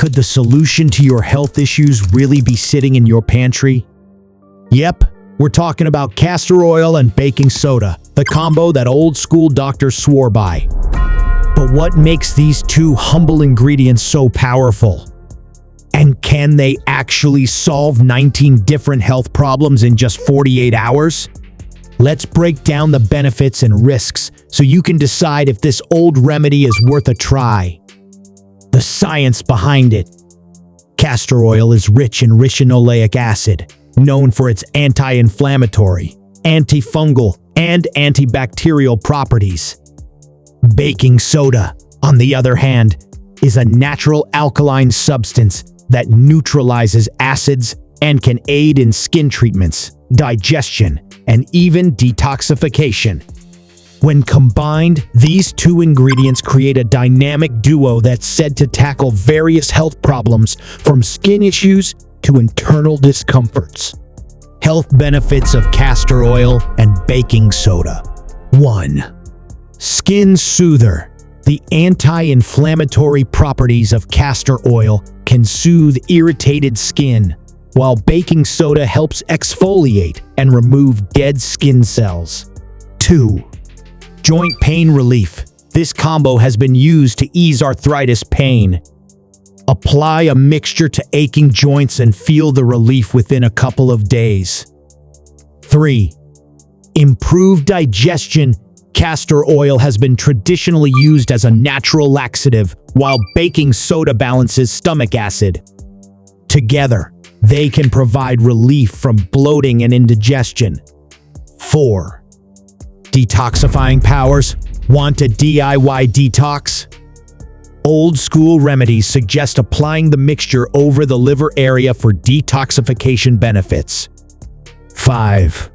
Could the solution to your health issues really be sitting in your pantry? Yep, we're talking about castor oil and baking soda, the combo that old school doctors swore by. But what makes these two humble ingredients so powerful? And can they actually solve 19 different health problems in just 48 hours? Let's break down the benefits and risks so you can decide if this old remedy is worth a try. The science behind it. Castor oil is rich in ricinoleic acid, known for its anti-inflammatory, antifungal, and antibacterial properties. Baking soda, on the other hand, is a natural alkaline substance that neutralizes acids and can aid in skin treatments, digestion, and even detoxification. When combined, these two ingredients create a dynamic duo that's said to tackle various health problems from skin issues to internal discomforts. Health benefits of castor oil and baking soda. 1. Skin soother. The anti-inflammatory properties of castor oil can soothe irritated skin, while baking soda helps exfoliate and remove dead skin cells. 2. Joint pain relief. This combo has been used to ease arthritis pain. Apply a mixture to aching joints and feel the relief within a couple of days. 3. Improve digestion. Castor oil has been traditionally used as a natural laxative, while baking soda balances stomach acid. Together, they can provide relief from bloating and indigestion. 4. Detoxifying powers. Want a DIY detox? Old school remedies suggest applying the mixture over the liver area for detoxification benefits. 5.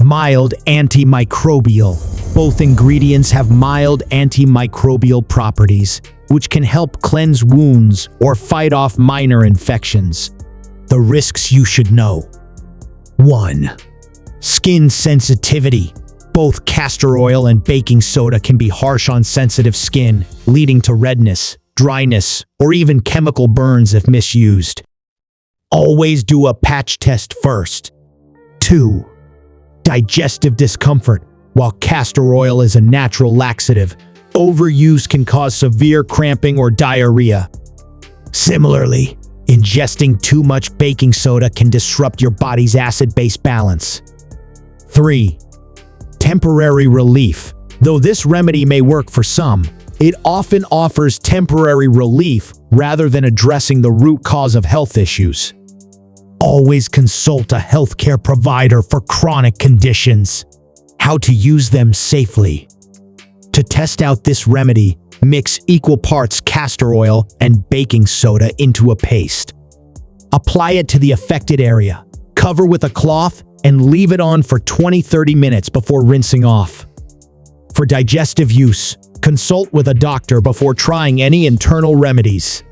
Mild antimicrobial. Both ingredients have mild antimicrobial properties, which can help cleanse wounds or fight off minor infections. The risks you should know. 1. Skin sensitivity. Both castor oil and baking soda can be harsh on sensitive skin, leading to redness, dryness, or even chemical burns if misused. Always do a patch test first. 2. Digestive discomfort. While castor oil is a natural laxative, overuse can cause severe cramping or diarrhea. Similarly, ingesting too much baking soda can disrupt your body's acid-base balance. 3. Temporary relief. Though this remedy may work for some, it often offers temporary relief rather than addressing the root cause of health issues. Always consult a healthcare provider for chronic conditions. How to use them safely. To test out this remedy, mix equal parts castor oil and baking soda into a paste. Apply it to the affected area. Cover with a cloth and leave it on for 20-30 minutes before rinsing off. For digestive use, consult with a doctor before trying any internal remedies.